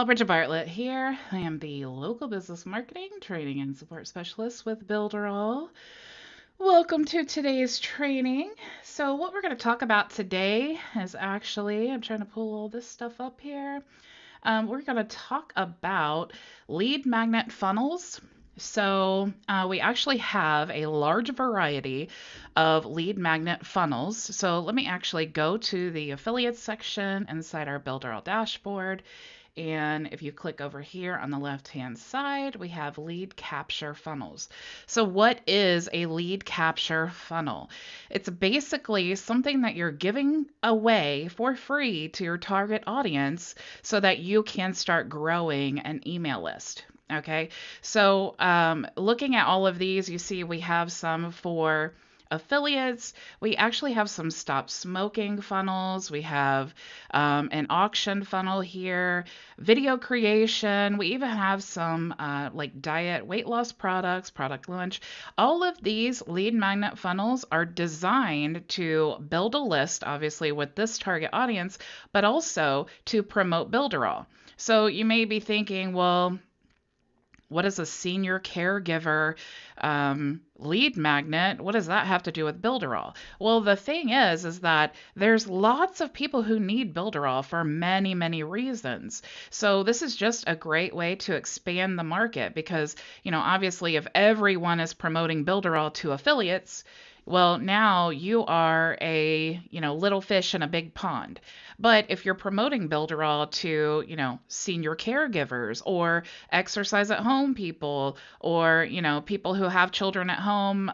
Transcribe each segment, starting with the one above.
Bridget Bartlett here. I am the local business marketing, training, and support specialist with Builderall. Welcome to today's training. So, what we're going to talk about today is actually, I'm trying to pull all this stuff up here. We're going to talk about lead magnet funnels. So we actually have a large variety of lead magnet funnels. So let me actually go to the affiliates section inside our Builderall dashboard. And if you click over here on the left-hand side, we have lead capture funnels. So what is a lead capture funnel? It's basically something that you're giving away for free to your target audience so that you can start growing an email list. Okay, so looking at all of these, you see we have some for affiliates. We actually have some stop smoking funnels. We have an auction funnel here, video creation. We even have some like diet weight loss products, product launch. All of these lead magnet funnels are designed to build a list, obviously, with this target audience, but also to promote Builderall. So you may be thinking, well, what is a senior caregiver lead magnet? What does that have to do with Builderall? Well, the thing is that there's lots of people who need Builderall for many, many reasons. So this is just a great way to expand the market because, obviously if everyone is promoting Builderall to affiliates, well, now you are a, little fish in a big pond. But if you're promoting Builderall to, senior caregivers or exercise at home people or, people who have children at home,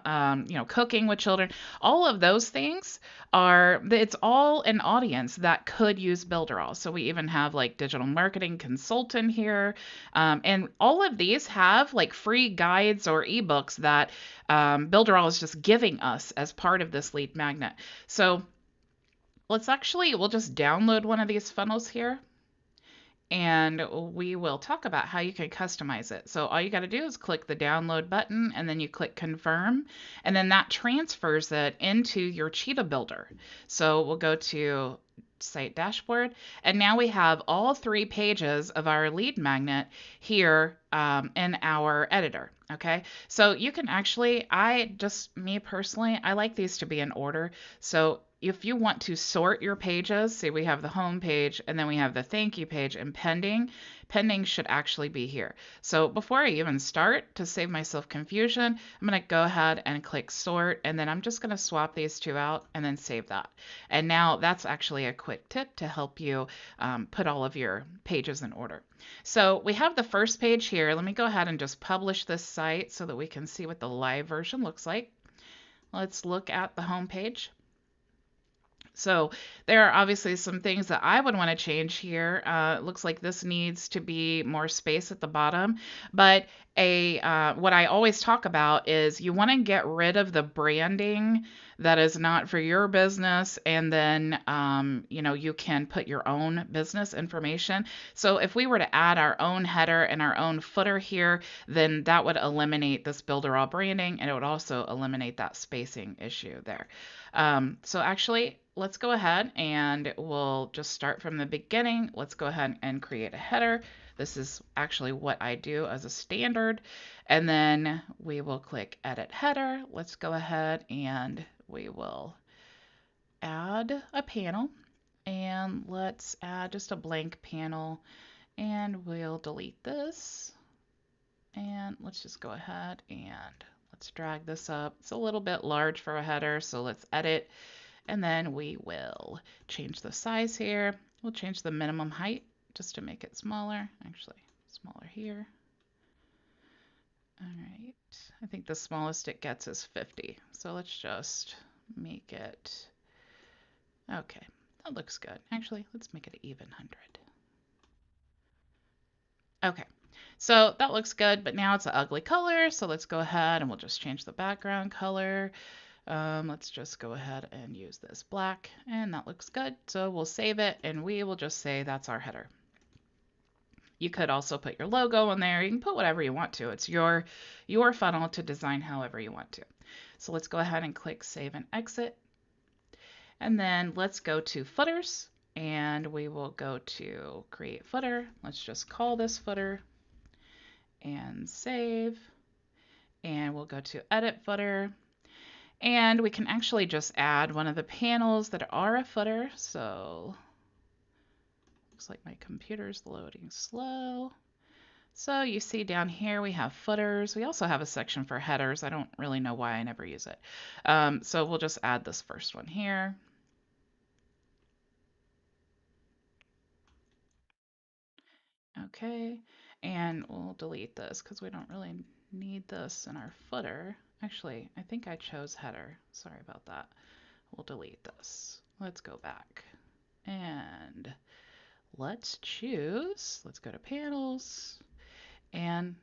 cooking with children, all of those things it's all an audience that could use Builderall. So we even have like digital marketing consultant here. And all of these have like free guides or ebooks that Builderall is just giving us as part of this lead magnet. So we'll just download one of these funnels here and we will talk about how you can customize it. So all you got to do is click the download button and then you click confirm, and then that transfers it into your Cheetah Builder. So we'll go to site dashboard, and now we have all 3 pages of our lead magnet here in our editor. Okay, so you can actually, me personally, I like these to be in order. So if you want to sort your pages, see we have the home page and then we have the thank you page and pending. Pending should actually be here. So before I even start, to save myself confusion, I'm going to go ahead and click sort, and then I'm just going to swap these 2 out and then save that. And now that's actually a quick tip to help you put all of your pages in order. So we have the first page here. Let me go ahead and just publish this site so that we can see what the live version looks like. Let's look at the home page. So there are obviously some things that I would want to change here. It looks like this needs to be more space at the bottom, but what I always talk about is you want to get rid of the branding that is not for your business, and then you can put your own business information. So if we were to add our own header and our own footer here, then that would eliminate this Builderall branding, and it would also eliminate that spacing issue there. So actually, let's go ahead and we'll just start from the beginning. Let's go ahead and create a header. This is actually what I do as a standard. And then we will click edit header. Let's go ahead and we will add a panel, and let's add just a blank panel, and we'll delete this. And let's just go ahead and let's drag this up. It's a little bit large for a header, so let's edit. And then we will change the size here. We'll change the minimum height just to make it smaller. Actually, smaller here. All right. I think the smallest it gets is 50. So let's just make it. Okay, that looks good. Actually, let's make it an even 100. Okay. So that looks good, but now it's an ugly color. So let's go ahead and we'll just change the background color. Let's just go ahead and use this black, and that looks good. So we'll save it, and we will just say that's our header. You could also put your logo in there. You can put whatever you want to. It's your funnel to design however you want to. So let's go ahead and click save and exit. And then let's go to footers. and we will go to create footer. Let's just call this footer and save. And we'll go to edit footer. And we can actually just add one of the panels that are a footer. So looks like my computer's loading slow. So you see down here we have footers. We also have a section for headers. I don't really know why I never use it. So we'll just add this first one here. Okay, and we'll delete this because we don't really need this in our footer. Actually, I think I chose header. Sorry about that. We'll delete this. Let's go back and let's go to panels and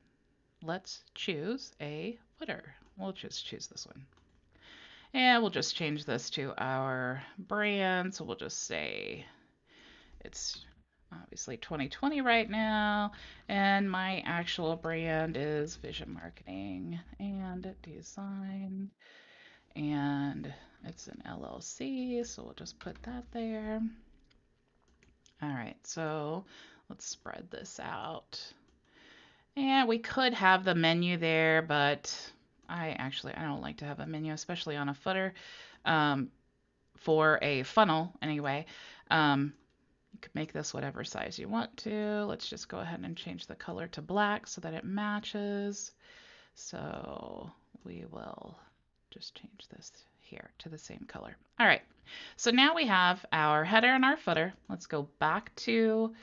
let's choose a footer. We'll just choose this one. And we'll just change this to our brand. So we'll just say it's obviously 2020 right now, and my actual brand is Vision Marketing and Design, and it's an LLC, so we'll just put that there. All right, so let's spread this out. And we could have the menu there, but I don't like to have a menu, especially on a footer, for a funnel anyway. You can make this whatever size you want to. Let's just go ahead and change the color to black so that it matches. So we will just change this here to the same color. All right, so now we have our header and our footer. Let's go back to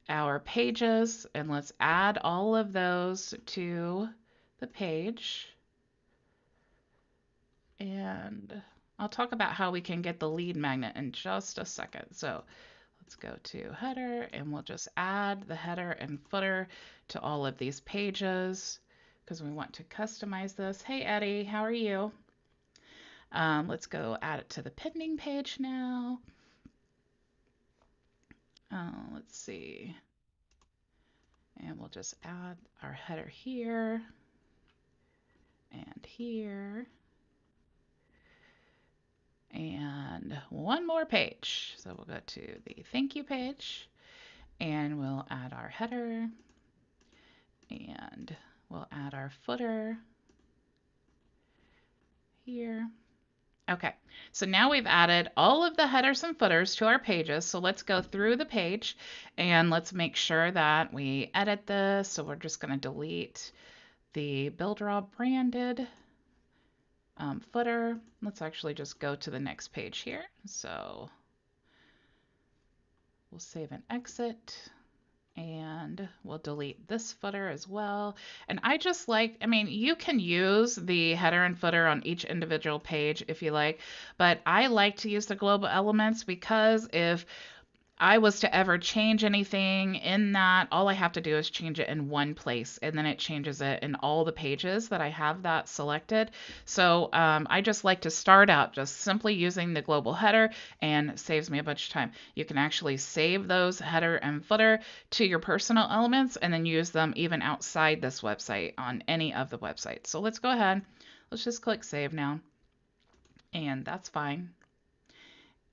our pages and let's add all of those to the page. And I'll talk about how we can get the lead magnet in just a second. So let's go to header and we'll just add the header and footer to all of these pages because we want to customize this. Hey Eddie, how are you? Let's go add it to the pending page now. Let's see. And we'll just add our header here and here. And one more page. So we'll go to the thank you page and we'll add our header and we'll add our footer here. Okay, so now we've added all of the headers and footers to our pages. So let's go through the page and let's make sure that we edit this. So we're just going to delete the Builderall branded footer. Let's actually just go to the next page here. So we'll save and exit. And we'll delete this footer as well. And I just like, you can use the header and footer on each individual page if you like, but I like to use the global elements because if I was to ever change anything in that, all I have to do is change it in one place and then it changes it in all the pages that I have that selected. So I just like to start out just simply using the global header and saves me a bunch of time. You can actually save those header and footer to your personal elements and then use them even outside this website on any of the websites. So let's go ahead. Let's just click save now. And that's fine.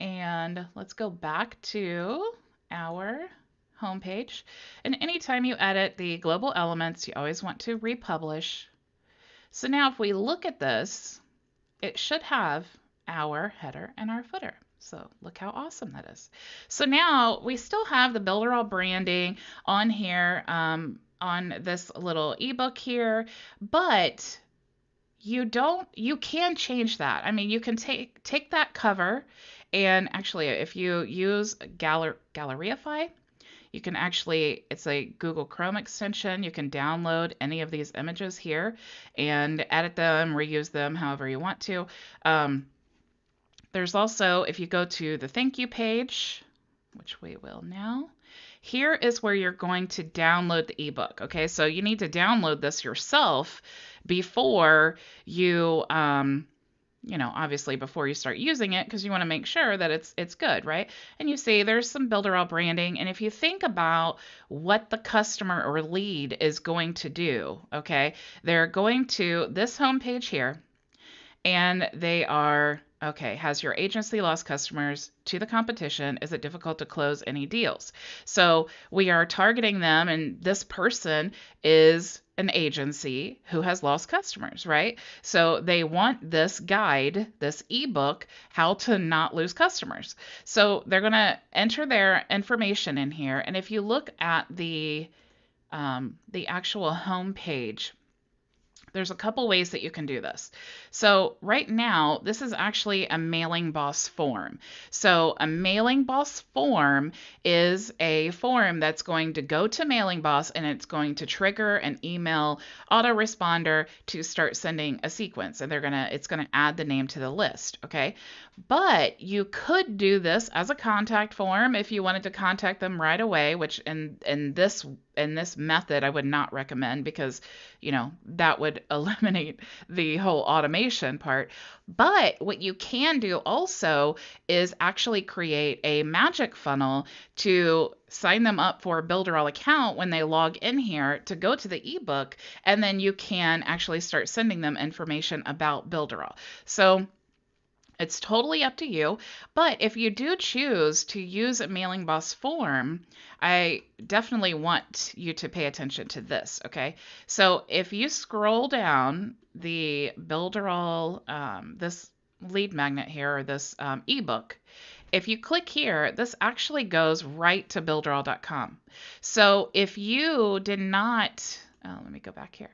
And let's go back to our home page. And anytime you edit the global elements, you always want to republish. So now if we look at this, it should have our header and our footer. So look how awesome that is. So now we still have the Builderall branding on here, on this little ebook here, but you can change that. You can take that cover. And actually, if you use Galleryify, you can actually, it's a Google Chrome extension. You can download any of these images here and edit them, reuse them however you want to. There's also, if you go to the thank you page, which we will now, here is where you're going to download the ebook. Okay, so you need to download this yourself before you obviously before you start using it, because you want to make sure that it's good, right? And you see there's some Builderall branding, and if you think about what the customer or lead is going to do, okay, they're going to this home page here, and they are Okay, has your agency lost customers to the competition? Is it difficult to close any deals? So we are targeting them, and this person is an agency who has lost customers, right? So they want this guide, this ebook, how to not lose customers. So they're going to enter their information in here, and if you look at the actual home page, there's a couple ways that you can do this. So right now, this is actually a mailing boss form. So a mailing boss form is a form that's going to go to mailing boss, and it's going to trigger an email autoresponder to start sending a sequence, and it's gonna add the name to the list. Okay. But you could do this as a contact form if you wanted to contact them right away, which in this method I would not recommend, because that would eliminate the whole automation part. But what you can do also is actually create a magic funnel to sign them up for a Builderall account when they log in here to go to the ebook, and then you can actually start sending them information about Builderall. So it's totally up to you, but if you do choose to use a mailing boss form, I definitely want you to pay attention to this, okay? So if you scroll down the Builderall, this lead magnet here, or this ebook, if you click here, this actually goes right to builderall.com. So if you did not, let me go back here.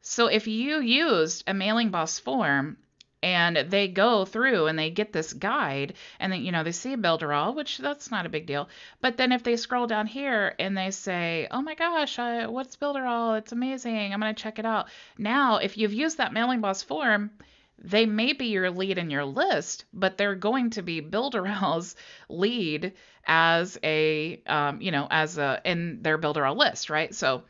So if you used a mailing boss form, and they go through and they get this guide, and then they see Builderall, which that's not a big deal. But then if they scroll down here and they say, oh my gosh, what's Builderall? It's amazing. I'm going to check it out. Now, if you've used that mailing boss form, they may be your lead in your list, but they're going to be Builderall's lead as a, in their Builderall list, right? So,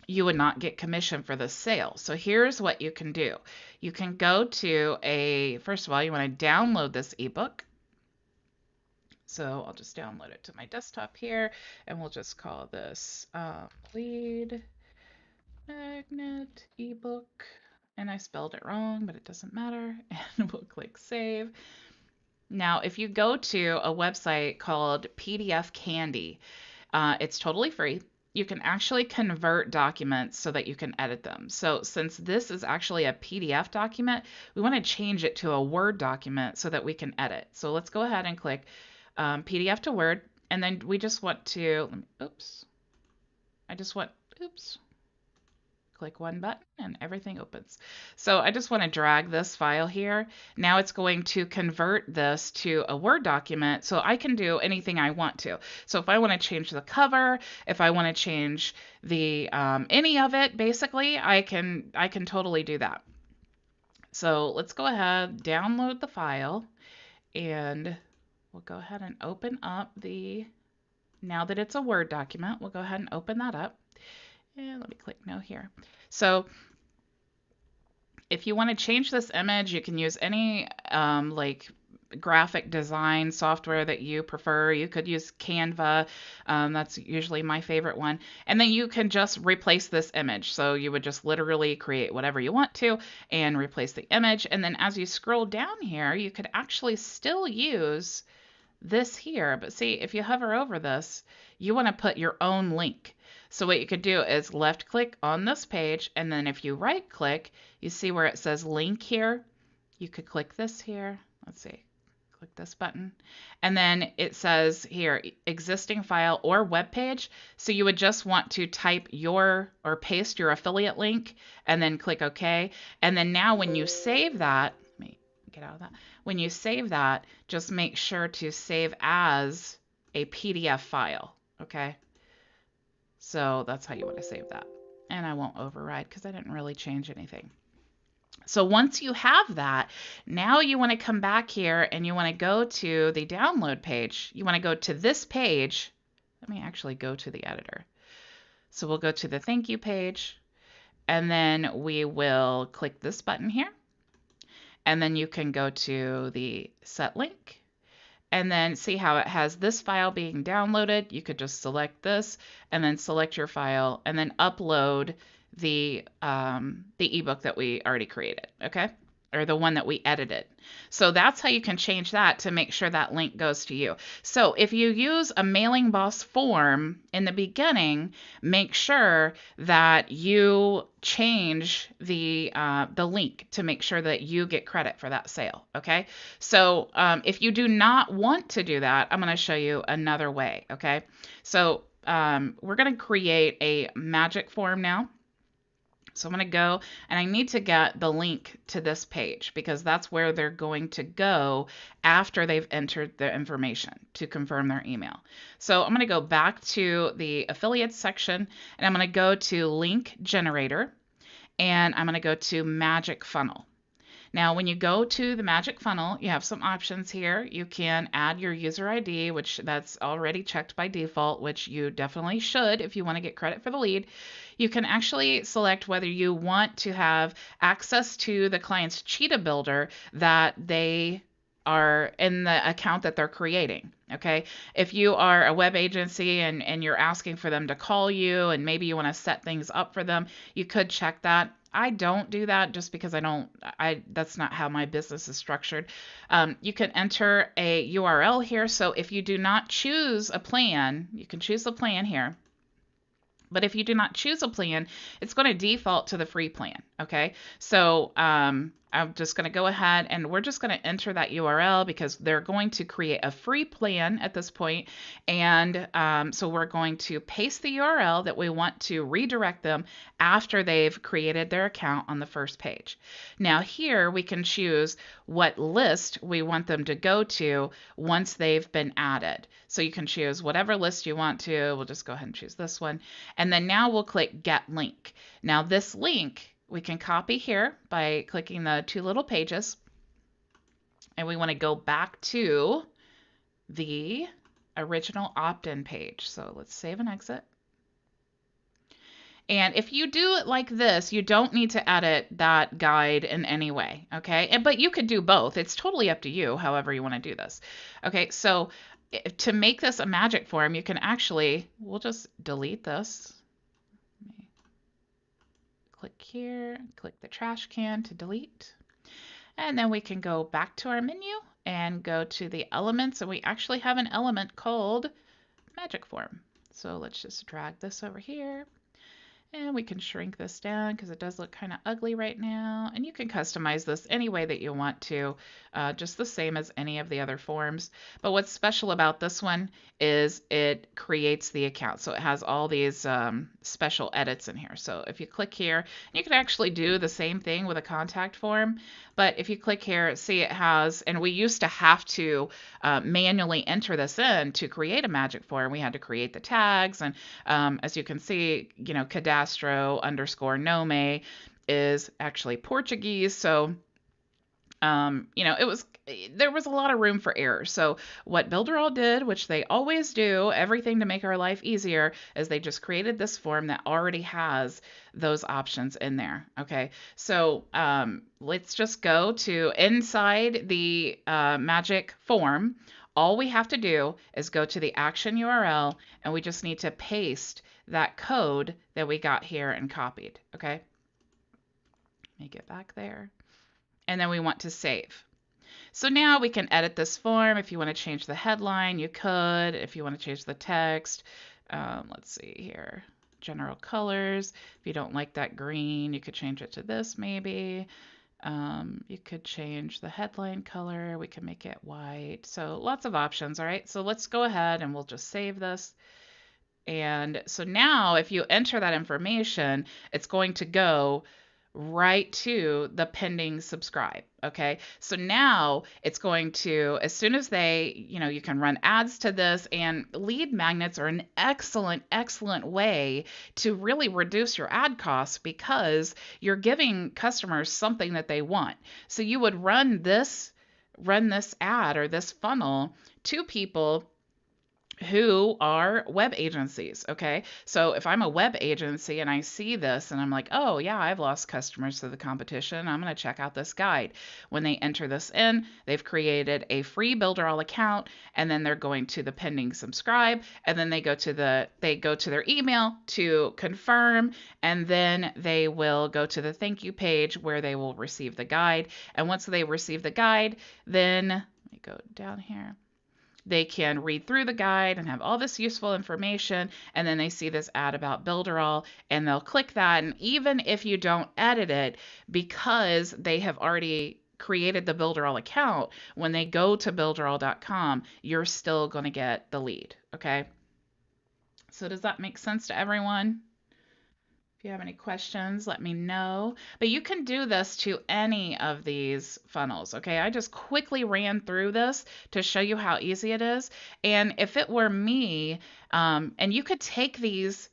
you would not get commission for the sale. So here's what you can do. You can go to first of all, you want to download this ebook. So I'll just download it to my desktop here, and we'll just call this lead magnet ebook. And I spelled it wrong, but it doesn't matter. And we'll click save. Now, if you go to a website called PDF Candy, it's totally free. You can actually convert documents so that you can edit them. So since this is actually a PDF document, we want to change it to a Word document so that we can edit. So let's go ahead and click PDF to Word, and then we just want to, click one button and everything opens. So I just want to drag this file here. Now it's going to convert this to a Word document, so I can do anything I want to. So if I want to change the cover, if I want to change the any of it, basically, I can totally do that. So let's go ahead, download the file, and we'll go ahead and open up now that it's a Word document, we'll go ahead and open that up. And let me click no here. So if you want to change this image, you can use any graphic design software that you prefer. You could use Canva. That's usually my favorite one. And then you can just replace this image. So you would just literally create whatever you want to and replace the image. And then as you scroll down here, you could actually still use this here. But see, if you hover over this, you want to put your own link. So what you could do is left click on this page, and then if you right click, you see where it says link here. You could click this here. Let's see, click this button. And then it says here, existing file or web page. So you would just want to type or paste your affiliate link and then click OK. And then now when you save that, let me get out of that. When you save that, just make sure to save as a PDF file, okay? So that's how you want to save that. And I won't override because I didn't really change anything. So once you have that, now you want to come back here and you want to go to the download page. You want to go to this page. Let me actually go to the editor. So we'll go to the thank you page, and then we will click this button here. And then you can go to the set link. And then see how it has this file being downloaded. You could just select this and then select your file and then upload the ebook that we already created. Okay. or the one that we edited. So that's how you can change that to make sure that link goes to you. So if you use a Mailing Boss form in the beginning, make sure that you change the link to make sure that you get credit for that sale. Okay. So if you do not want to do that, I'm going to show you another way. Okay. So we're going to create a magic form now. So I'm going to go and I need to get the link to this page because that's where they're going to go after they've entered their information to confirm their email. So I'm going to go back to the affiliates section and I'm going to go to link generator and I'm going to go to magic funnel. Now, when you go to the magic funnel, you have some options here. You can add your user ID, which that's already checked by default, which you definitely should if you want to get credit for the lead. You can actually select whether you want to have access to the client's Cheetah Builder that they are in the account that they're creating. Okay. If you are a web agency and you're asking for them to call you and maybe you want to set things up for them, you could check that. I don't do that just because that's not how my business is structured. You can enter a URL here. So if you do not choose a plan, you can choose the plan here. But if you do not choose a plan, it's going to default to the free plan. Okay. So I'm just going to go ahead and we're just going to enter that URL because they're going to create a free plan at this point. And so we're going to paste the URL that we want to redirect them after they've created their account on the first page. Now here we can choose what list we want them to go to once they've been added. So you can choose whatever list you want to. We'll just go ahead and choose this one. And then now we'll click Get Link. Now this link we can copy here by clicking the two little pages. And we want to go back to the original opt-in page. So let's save and exit. And if you do it like this, you don't need to edit that guide in any way, okay? But you could do both. It's totally up to you, however you want to do this. Okay, so to make this a magic form, you can actually, we'll just delete this. Click here, click the trash can to delete. And then we can go back to our menu and go to the elements. And we actually have an element called magic form. So let's just drag this over here. And we can shrink this down because it does look kind of ugly right now. And you can customize this any way that you want to, just the same as any of the other forms. But what's special about this one is it creates the account. So it has all these special edits in here. So if you click here, you can actually do the same thing with a contact form. But if you click here, see it has, and we used to have to manually enter this in to create a magic form. We had to create the tags. And as you can see, you know, cadastro_nome is actually Portuguese. So, you know, there was a lot of room for error. So what Builderall did, which they always do, everything to make our life easier, is they just created this form that already has those options in there. Okay, so let's just go to inside the magic form. All we have to do is go to the action URL and we just need to paste that code that we got here and copied. Okay, let me get back there. And then we want to save. So now we can edit this form. If you want to change the headline, you could. If you want to change the text, let's see here, general colors. If you don't like that green, you could change it to this maybe. You could change the headline color. We can make it white. So lots of options, all right? So let's go ahead and we'll just save this. And so now if you enter that information, it's going to go right to the pending subscribe. Okay, so now it's going to, as soon as they, you know, you can run ads to this, and lead magnets are an excellent, excellent way to really reduce your ad costs because you're giving customers something that they want. So you would run this ad or this funnel to people who are web agencies. Okay. So if I'm a web agency and I see this and I'm like, oh, yeah, I've lost customers to the competition, I'm going to check out this guide. When they enter this in, they've created a free Builderall account, and then they're going to the pending subscribe, and then they go to their email to confirm, and then they will go to the thank you page where they will receive the guide. And once they receive the guide, then let me go down here. They can read through the guide and have all this useful information, and then they see this ad about Builderall, and they'll click that. And even if you don't edit it, because they have already created the Builderall account, when they go to builderall.com, you're still going to get the lead. Okay. So does that make sense to everyone? If you have any questions, let me know. But you can do this to any of these funnels, okay? I just quickly ran through this to show you how easy it is. And if it were me, and you could take these,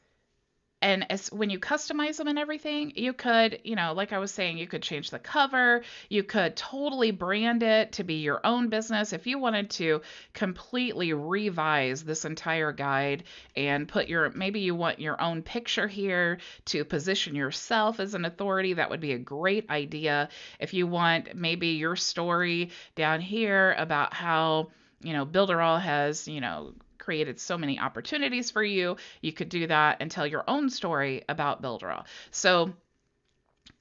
and when you customize them and everything, you could, like I was saying, you could change the cover. You could totally brand it to be your own business. If you wanted to completely revise this entire guide and maybe you want your own picture here to position yourself as an authority, that would be a great idea. If you want maybe your story down here about how, Builderall has, created so many opportunities for you, you could do that and tell your own story about Builderall. So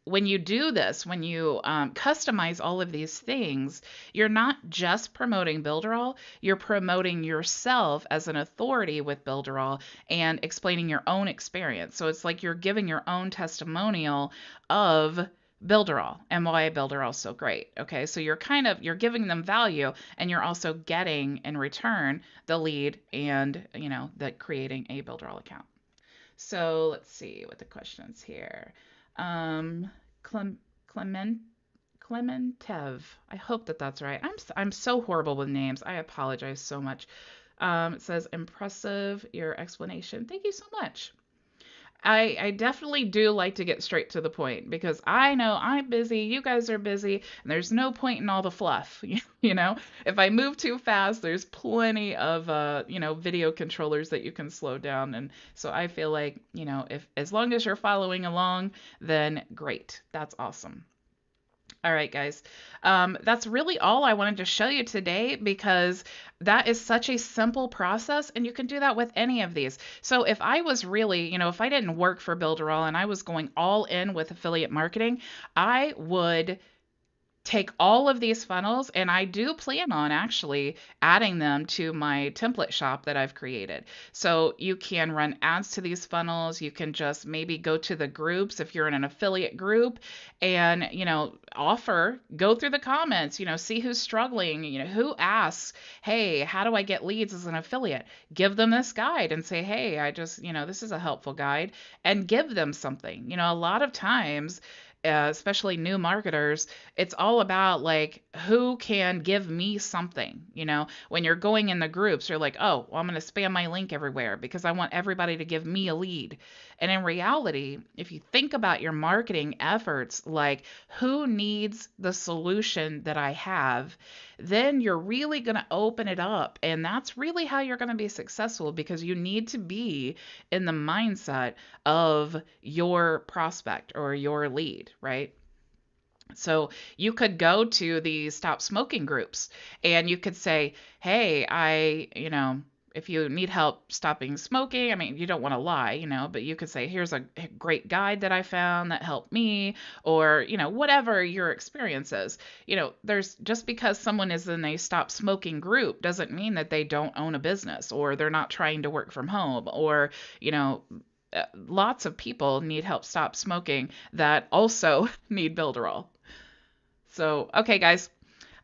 when you do this, when you customize all of these things, you're not just promoting Builderall, you're promoting yourself as an authority with Builderall and explaining your own experience. So it's like you're giving your own testimonial of Builderall and why Builderall is so great. Okay, so you're giving them value, and you're also getting in return the lead and that creating a Builderall account. So let's see what the questions here. Clement Clementev. I hope that that's right. I'm so horrible with names. I apologize so much. It says impressive your explanation. Thank you so much. I definitely do like to get straight to the point because I know I'm busy, you guys are busy, and there's no point in all the fluff. If I move too fast, there's plenty of video controllers that you can slow down. And so I feel like, if as long as you're following along, then great. That's awesome. All right, guys. That's really all I wanted to show you today because that is such a simple process, and you can do that with any of these. So if I was really, if I didn't work for Builderall and I was going all in with affiliate marketing, I would take all of these funnels, and I do plan on actually adding them to my template shop that I've created. So you can run ads to these funnels. You can just maybe go to the groups if you're in an affiliate group and, go through the comments, see who's struggling, who asks, hey, how do I get leads as an affiliate? Give them this guide and say, hey, this is a helpful guide, and give them something. A lot of times, especially new marketers, it's all about like, who can give me something? When you're going in the groups, you're like, oh, well, I'm going to spam my link everywhere because I want everybody to give me a lead. And in reality, if you think about your marketing efforts, like who needs the solution that I have, then you're really going to open it up. And that's really how you're going to be successful, because you need to be in the mindset of your prospect or your lead, right? So you could go to the stop smoking groups and you could say, hey, if you need help stopping smoking, I mean, you don't want to lie, but you could say, here's a great guide that I found that helped me, or, whatever your experience is. There's just because someone is in a stop smoking group doesn't mean that they don't own a business or they're not trying to work from home, or, lots of people need help stop smoking that also need Builderall. So, okay, guys,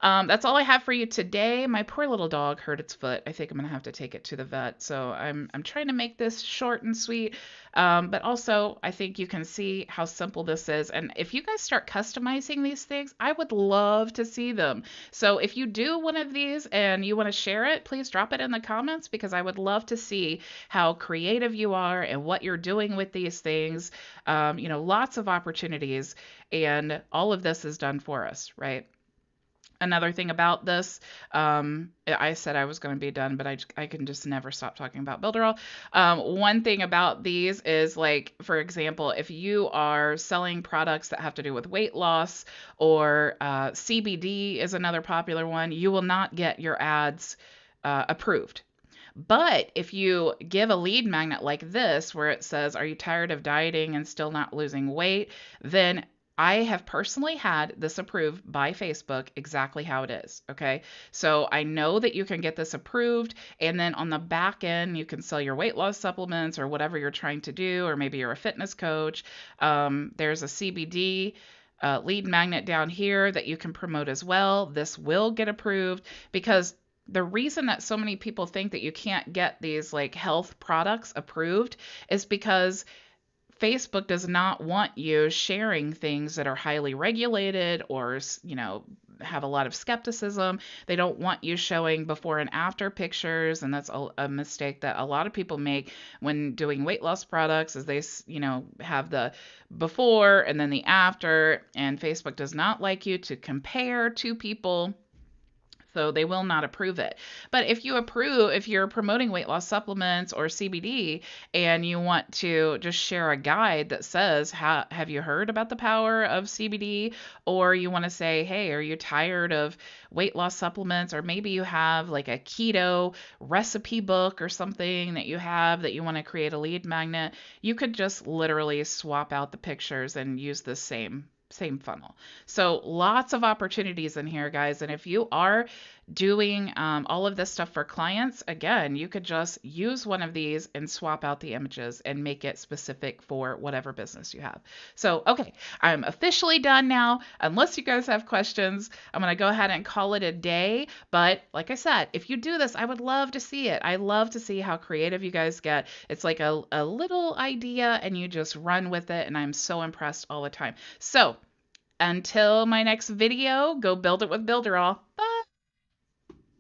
that's all I have for you today. My poor little dog hurt its foot. I think I'm gonna have to take it to the vet. So I'm trying to make this short and sweet, but also I think you can see how simple this is. And if you guys start customizing these things, I would love to see them. So if you do one of these and you want to share it, please drop it in the comments, because I would love to see how creative you are and what you're doing with these things. Lots of opportunities, and all of this is done for us, right? Another thing about this, I said I was going to be done, but I can just never stop talking about Builderall. One thing about these is, like, for example, if you are selling products that have to do with weight loss, or CBD is another popular one, you will not get your ads approved. But if you give a lead magnet like this, where it says, "Are you tired of dieting and still not losing weight?" then I have personally had this approved by Facebook exactly how it is. Okay. So I know that you can get this approved. And then on the back end, you can sell your weight loss supplements or whatever you're trying to do, or maybe you're a fitness coach. There's a CBD lead magnet down here that you can promote as well. This will get approved, because the reason that so many people think that you can't get these like health products approved is because Facebook does not want you sharing things that are highly regulated, or, have a lot of skepticism. They don't want you showing before and after pictures, and that's a mistake that a lot of people make when doing weight loss products, is they, have the before and then the after, and Facebook does not like you to compare two people. So they will not approve it. But if you're promoting weight loss supplements or CBD, and you want to just share a guide that says, have you heard about the power of CBD? Or you want to say, hey, are you tired of weight loss supplements? Or maybe you have like a keto recipe book or something that you have that you want to create a lead magnet. You could just literally swap out the pictures and use the same funnel. So lots of opportunities in here, guys. And if you are doing all of this stuff for clients, again, you could just use one of these and swap out the images and make it specific for whatever business you have. So, okay, I'm officially done now. Unless you guys have questions, I'm going to go ahead and call it a day. But like I said, if you do this, I would love to see it. I love to see how creative you guys get. It's like a little idea and you just run with it. And I'm so impressed all the time. So until my next video, go build it with Builderall. Bye.